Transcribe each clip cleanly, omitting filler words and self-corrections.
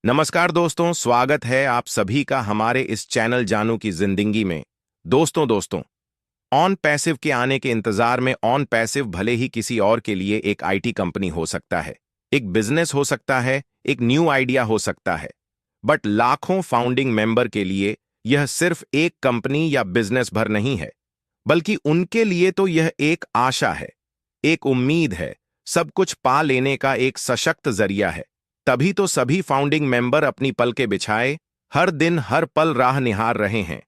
नमस्कार दोस्तों, स्वागत है आप सभी का हमारे इस चैनल जानू की जिंदगी में। दोस्तों ऑन पैसिव के आने के इंतजार में ऑन पैसिव भले ही किसी और के लिए एक आईटी कंपनी हो सकता है, एक बिजनेस हो सकता है, एक न्यू आइडिया हो सकता है, बट लाखों फाउंडिंग मेंबर के लिए यह सिर्फ एक कंपनी या बिजनेस भर नहीं है, बल्कि उनके लिए तो यह एक आशा है, एक उम्मीद है, सब कुछ पा लेने का एक सशक्त जरिया है। तभी तो सभी फाउंडिंग मेंबर अपनी पलकें बिछाए हर दिन हर पल राह निहार रहे हैं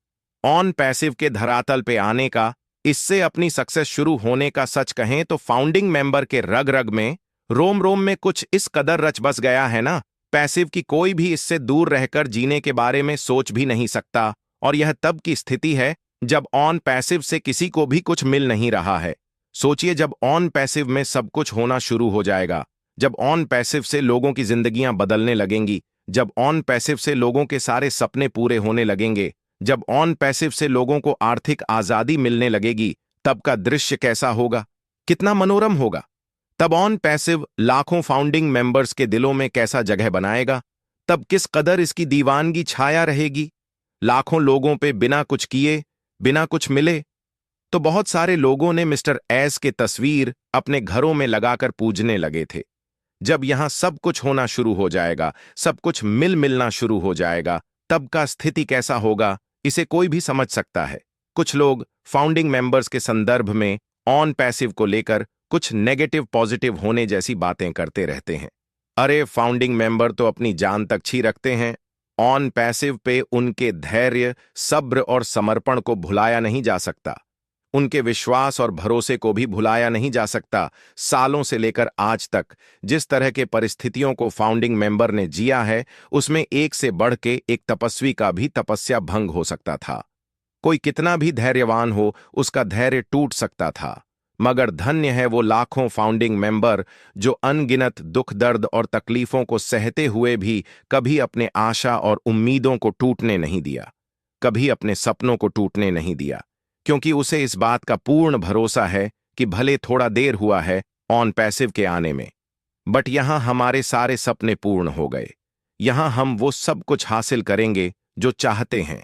ऑन पैसिव के धरातल पे आने का। इससे अपनी सक्सेस शुरू होने का सच कहें तो फाउंडिंग मेंबर के रग रग में, रोम रोम में कुछ इस कदर रच बस गया है ना, पैसिव की कोई भी इससे दूर रहकर जीने के बारे में सोच भी नहीं सकता। और यह तब की स्थिति है जब ऑन पैसिव से किसी को भी कुछ मिल नहीं रहा है। सोचिए, जब ऑन पैसिव में सब कुछ होना शुरू हो जाएगा, जब ऑन पैसिव से लोगों की जिंदगियां बदलने लगेंगी, जब ऑन पैसिव से लोगों के सारे सपने पूरे होने लगेंगे, जब ऑन पैसिव से लोगों को आर्थिक आजादी मिलने लगेगी, तब का दृश्य कैसा होगा, कितना मनोरम होगा। तब ऑन पैसिव लाखों फाउंडिंग मेंबर्स के दिलों में कैसा जगह बनाएगा, तब किस कदर इसकी दीवानगी छाया रहेगी। लाखों लोगों पे बिना कुछ किए, बिना कुछ मिले। तो बहुत सारे लोगों ने मिस्टर एस के तस्वीर अपने घरों में लगाकर पूजने लगे थे। जब यहां सब कुछ होना शुरू हो जाएगा, सब कुछ मिलना शुरू हो जाएगा, तब का स्थिति कैसा होगा, इसे कोई भी समझ सकता है। कुछ लोग फाउंडिंग मेंबर्स के संदर्भ में ऑन पैसिव को लेकर कुछ नेगेटिव पॉजिटिव होने जैसी बातें करते रहते हैं। अरे, फाउंडिंग मेंबर तो अपनी जान तक छी रखते हैं, ऑन पैसिव पे उनके धैर्य, सब्र और समर्पण को भुलाया नहीं जा सकता, उनके विश्वास और भरोसे को भी भुलाया नहीं जा सकता। सालों से लेकर आज तक जिस तरह के परिस्थितियों को फाउंडिंग मेंबर ने जिया है, उसमें एक से बढ़ के एक तपस्वी का भी तपस्या भंग हो सकता था। कोई कितना भी धैर्यवान हो, उसका धैर्य टूट सकता था। मगर धन्य है वो लाखों फाउंडिंग मेंबर जो अनगिनत दुख, दर्द और तकलीफों को सहते हुए भी कभी अपने आशा और उम्मीदों को टूटने नहीं दिया, कभी अपने सपनों को टूटने नहीं दिया, क्योंकि उसे इस बात का पूर्ण भरोसा है कि भले थोड़ा देर हुआ है ऑन पैसिव के आने में, बट यहां हमारे सारे सपने पूर्ण हो गए। यहां हम वो सब कुछ हासिल करेंगे जो चाहते हैं।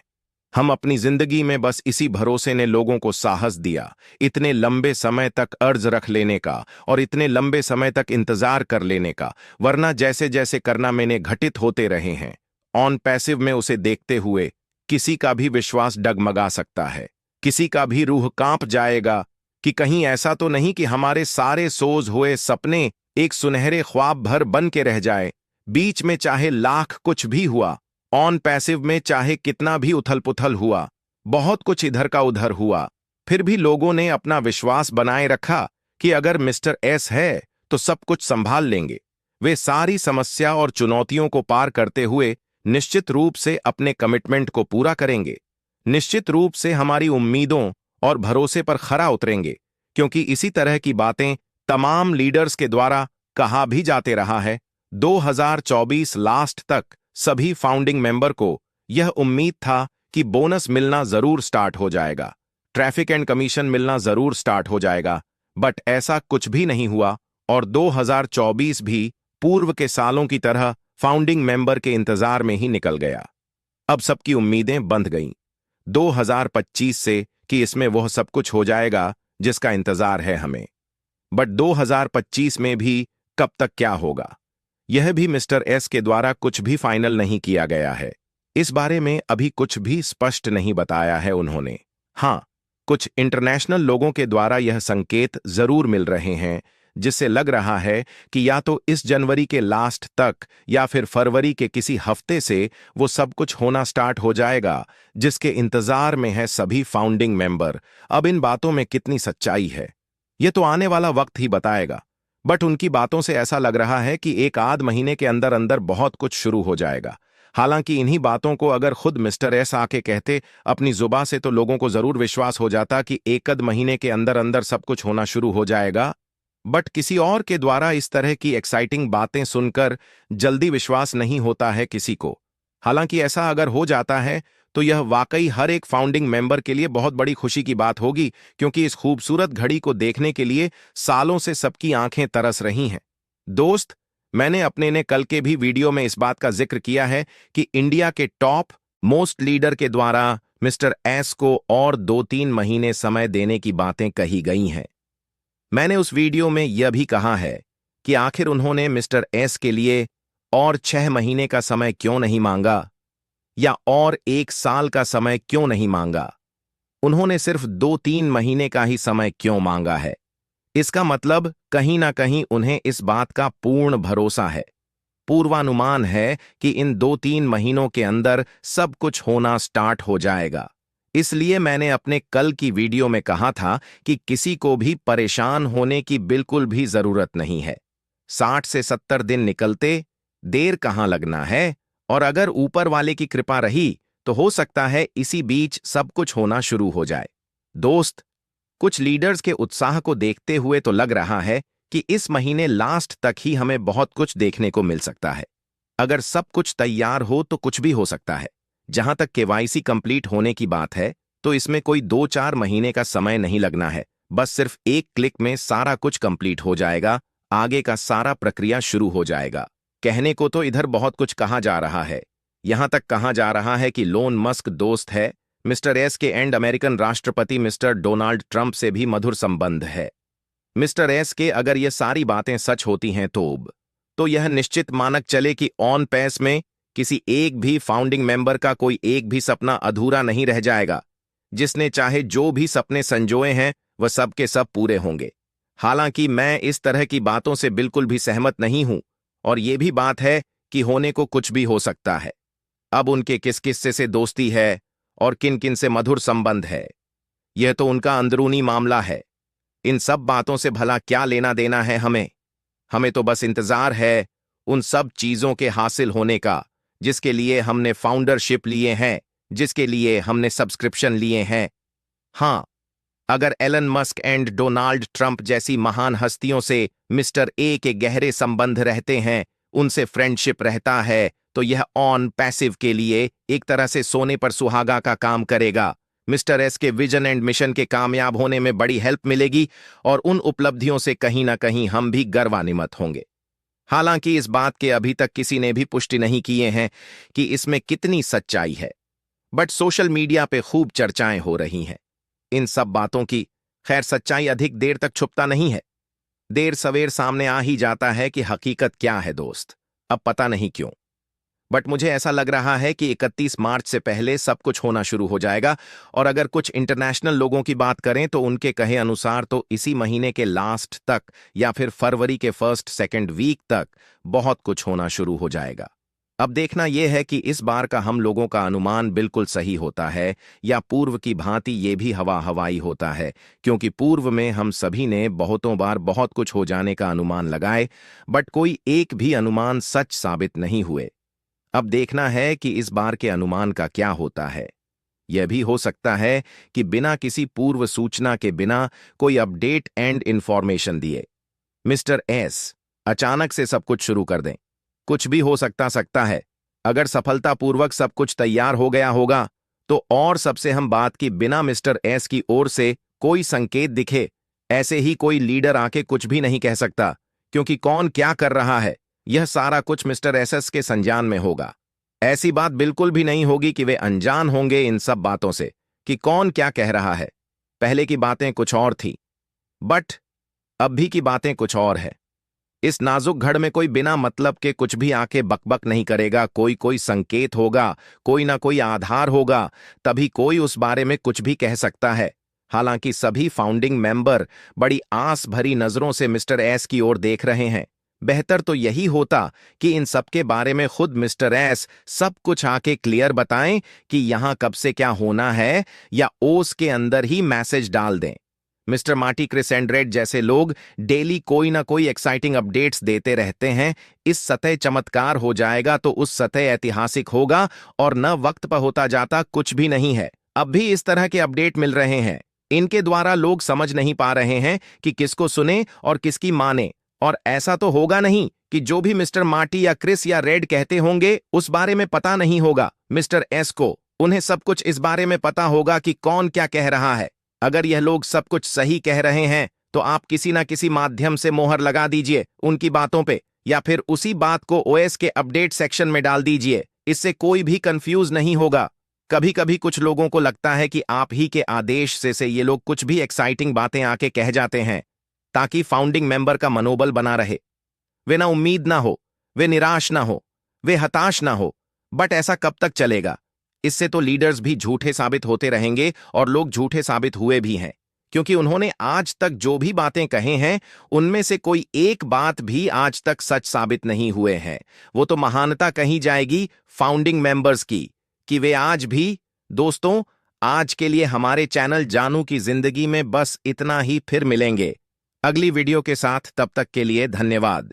हम अपनी जिंदगी में बस इसी भरोसे ने लोगों को साहस दिया, इतने लंबे समय तक अर्ज रख लेने का और इतने लंबे समय तक इंतजार कर लेने का, वरना जैसे जैसे करना मैंने घटित होते रहे हैं ऑन पैसिव में, उसे देखते हुए किसी का भी विश्वास डगमगा सकता है, किसी का भी रूह कांप जाएगा कि कहीं ऐसा तो नहीं कि हमारे सारे सोज हुए सपने एक सुनहरे ख्वाब भर बन के रह जाए। बीच में चाहे लाख कुछ भी हुआ, ऑन पैसिव में चाहे कितना भी उथल पुथल हुआ, बहुत कुछ इधर का उधर हुआ, फिर भी लोगों ने अपना विश्वास बनाए रखा कि अगर मिस्टर एस है तो सब कुछ संभाल लेंगे। वे सारी समस्या और चुनौतियों को पार करते हुए निश्चित रूप से अपने कमिटमेंट को पूरा करेंगे, निश्चित रूप से हमारी उम्मीदों और भरोसे पर खरा उतरेंगे, क्योंकि इसी तरह की बातें तमाम लीडर्स के द्वारा कहा भी जाते रहा है। 2024 लास्ट तक सभी फाउंडिंग मेंबर को यह उम्मीद था कि बोनस मिलना जरूर स्टार्ट हो जाएगा, ट्रैफिक एंड कमीशन मिलना जरूर स्टार्ट हो जाएगा, बट ऐसा कुछ भी नहीं हुआ और 2024 भी पूर्व के सालों की तरह फाउंडिंग मेंबर के इंतजार में ही निकल गया। अब सबकी उम्मीदें बंध गईं 2025 से कि इसमें वह सब कुछ हो जाएगा जिसका इंतजार है हमें। बट 2025 में भी कब तक क्या होगा, यह भी मिस्टर एस के द्वारा कुछ भी फाइनल नहीं किया गया है। इस बारे में अभी कुछ भी स्पष्ट नहीं बताया है उन्होंने। हां, कुछ इंटरनेशनल लोगों के द्वारा यह संकेत जरूर मिल रहे हैं, जिससे लग रहा है कि या तो इस जनवरी के लास्ट तक या फिर फरवरी के किसी हफ्ते से वो सब कुछ होना स्टार्ट हो जाएगा जिसके इंतजार में है सभी फाउंडिंग मेंबर। अब इन बातों में कितनी सच्चाई है, ये तो आने वाला वक्त ही बताएगा, बट उनकी बातों से ऐसा लग रहा है कि एक आध महीने के अंदर अंदर बहुत कुछ शुरू हो जाएगा। हालांकि इन्हीं बातों को अगर खुद मिस्टर एस आके कहते अपनी जुबां से तो लोगों को जरूर विश्वास हो जाता कि एक आध महीने के अंदर अंदर सब कुछ होना शुरू हो जाएगा, बट किसी और के द्वारा इस तरह की एक्साइटिंग बातें सुनकर जल्दी विश्वास नहीं होता है किसी को। हालांकि ऐसा अगर हो जाता है तो यह वाकई हर एक फाउंडिंग मेंबर के लिए बहुत बड़ी खुशी की बात होगी, क्योंकि इस खूबसूरत घड़ी को देखने के लिए सालों से सबकी आंखें तरस रही हैं। दोस्त, मैंने अपने ने कल के भी वीडियो में इस बात का जिक्र किया है कि इंडिया के टॉप मोस्ट लीडर के द्वारा मिस्टर एस को और 2-3 महीने समय देने की बातें कही गई हैं। मैंने उस वीडियो में यह भी कहा है कि आखिर उन्होंने मिस्टर एस के लिए और 6 महीने का समय क्यों नहीं मांगा या और 1 साल का समय क्यों नहीं मांगा। उन्होंने सिर्फ 2-3 महीने का ही समय क्यों मांगा है। इसका मतलब कहीं ना कहीं उन्हें इस बात का पूर्ण भरोसा है, पूर्वानुमान है कि इन 2-3 महीनों के अंदर सब कुछ होना स्टार्ट हो जाएगा। इसलिए मैंने अपने कल की वीडियो में कहा था कि किसी को भी परेशान होने की बिल्कुल भी जरूरत नहीं है। 60 से 70 दिन निकलते देर कहाँ लगना है, और अगर ऊपर वाले की कृपा रही तो हो सकता है इसी बीच सब कुछ होना शुरू हो जाए। दोस्त, कुछ लीडर्स के उत्साह को देखते हुए तो लग रहा है कि इस महीने लास्ट तक ही हमें बहुत कुछ देखने को मिल सकता है। अगर सब कुछ तैयार हो तो कुछ भी हो सकता है। जहां तक केवाईसी कंप्लीट होने की बात है तो इसमें कोई 2-4 महीने का समय नहीं लगना है। बस सिर्फ एक क्लिक में सारा कुछ कंप्लीट हो जाएगा, आगे का सारा प्रक्रिया शुरू हो जाएगा। कहने को तो इधर बहुत कुछ कहा जा रहा है। यहां तक कहा जा रहा है कि लोन मस्क दोस्त है मिस्टर एस के एंड अमेरिकन राष्ट्रपति मिस्टर डोनाल्ड ट्रंप से भी मधुर संबंध है। मिस्टर एस के अगर ये सारी बातें सच होती हैं तो यह निश्चित मानक चले कि ऑन पैस में किसी एक भी फाउंडिंग मेंबर का कोई एक भी सपना अधूरा नहीं रह जाएगा। जिसने चाहे जो भी सपने संजोए हैं वह सब के सब पूरे होंगे। हालांकि मैं इस तरह की बातों से बिल्कुल भी सहमत नहीं हूं, और ये भी बात है कि होने को कुछ भी हो सकता है। अब उनके किस किस्से से दोस्ती है और किन किन से मधुर संबंध है, यह तो उनका अंदरूनी मामला है। इन सब बातों से भला क्या लेना देना है हमें तो बस इंतजार है उन सब चीजों के हासिल होने का जिसके लिए हमने फाउंडरशिप लिए हैं, जिसके लिए हमने सब्सक्रिप्शन लिए हैं। हां, अगर Elon Musk and Donald Trump जैसी महान हस्तियों से मिस्टर ए के गहरे संबंध रहते हैं, उनसे फ्रेंडशिप रहता है, तो यह ऑन पैसिव के लिए एक तरह से सोने पर सुहागा का काम करेगा। मिस्टर एस के विजन एंड मिशन के कामयाब होने में बड़ी हेल्प मिलेगी और उन उपलब्धियों से कहीं ना कहीं हम भी गर्वान्वित होंगे। हालांकि इस बात के अभी तक किसी ने भी पुष्टि नहीं किए हैं कि इसमें कितनी सच्चाई है, बट सोशल मीडिया पे खूब चर्चाएं हो रही हैं इन सब बातों की। खैर, सच्चाई अधिक देर तक छुपता नहीं है, देर सवेर सामने आ ही जाता है कि हकीकत क्या है दोस्त। अब पता नहीं क्यों, बट मुझे ऐसा लग रहा है कि 31 मार्च से पहले सब कुछ होना शुरू हो जाएगा। और अगर कुछ इंटरनेशनल लोगों की बात करें तो उनके कहे अनुसार तो इसी महीने के लास्ट तक या फिर फरवरी के फर्स्ट सेकंड वीक तक बहुत कुछ होना शुरू हो जाएगा। अब देखना यह है कि इस बार का हम लोगों का अनुमान बिल्कुल सही होता है या पूर्व की भांति ये भी हवाई होता है, क्योंकि पूर्व में हम सभी ने बहुतों बार बहुत कुछ हो जाने का अनुमान लगाए, बट कोई एक भी अनुमान सच साबित नहीं हुए। अब देखना है कि इस बार के अनुमान का क्या होता है। यह भी हो सकता है कि बिना किसी पूर्व सूचना के बिना कोई अपडेट एंड इंफॉर्मेशन दिए मिस्टर एस अचानक से सब कुछ शुरू कर दें। कुछ भी हो सकता है। अगर सफलतापूर्वक सब कुछ तैयार हो गया होगा तो, और सबसे हम बात की बिना मिस्टर एस की ओर से कोई संकेत दिखे, ऐसे ही कोई लीडर आके कुछ भी नहीं कह सकता, क्योंकि कौन क्या कर रहा है यह सारा कुछ मिस्टर एस के संज्ञान में होगा। ऐसी बात बिल्कुल भी नहीं होगी कि वे अनजान होंगे इन सब बातों से कि कौन क्या कह रहा है। पहले की बातें कुछ और थी, बट अब भी की बातें कुछ और है। इस नाजुक घड़ में कोई बिना मतलब के कुछ भी आके बकबक नहीं करेगा। कोई संकेत होगा, कोई ना कोई आधार होगा, तभी कोई उस बारे में कुछ भी कह सकता है। हालांकि सभी फाउंडिंग मेंबर बड़ी आस भरी नजरों से मिस्टर एस की ओर देख रहे हैं। बेहतर तो यही होता कि इन सब के बारे में खुद मिस्टर एस सब कुछ आके क्लियर बताएं कि यहां कब से क्या होना है, या ओस के अंदर ही मैसेज डाल दें। मिस्टर मार्टी क्रिस एंड्रेड जैसे लोग डेली कोई ना कोई एक्साइटिंग अपडेट्स देते रहते हैं। इस सतह चमत्कार हो जाएगा तो उस सतह ऐतिहासिक होगा, और न वक्त पर होता जाता कुछ भी नहीं है। अब भी इस तरह के अपडेट मिल रहे हैं, इनके द्वारा लोग समझ नहीं पा रहे हैं कि किसको सुने और किसकी माने। और ऐसा तो होगा नहीं कि जो भी मिस्टर मार्टी या क्रिस या रेड कहते होंगे उस बारे में पता नहीं होगा मिस्टर एस को। उन्हें सब कुछ इस बारे में पता होगा कि कौन क्या कह रहा है। अगर यह लोग सब कुछ सही कह रहे हैं तो आप किसी ना किसी माध्यम से मोहर लगा दीजिए उनकी बातों पे, या फिर उसी बात को ओएस के अपडेट सेक्शन में डाल दीजिए। इससे कोई भी कंफ्यूज नहीं होगा। कभी कभी कुछ लोगों को लगता है कि आप ही के आदेश से ये लोग कुछ भी एक्साइटिंग बातें आके कह जाते हैं ताकि फाउंडिंग मेंबर का मनोबल बना रहे, वे ना उम्मीद ना हो, वे निराश ना हो, वे हताश ना हो। बट ऐसा कब तक चलेगा? इससे तो लीडर्स भी झूठे साबित होते रहेंगे और लोग झूठे साबित हुए भी हैं, क्योंकि उन्होंने आज तक जो भी बातें कहे हैं उनमें से कोई एक बात भी आज तक सच साबित नहीं हुए हैं। वो तो महानता कही जाएगी फाउंडिंग मेंबर्स की कि वे आज भी। दोस्तों, आज के लिए हमारे चैनल जानू की जिंदगी में बस इतना ही। फिर मिलेंगे अगली वीडियो के साथ। तब तक के लिए धन्यवाद।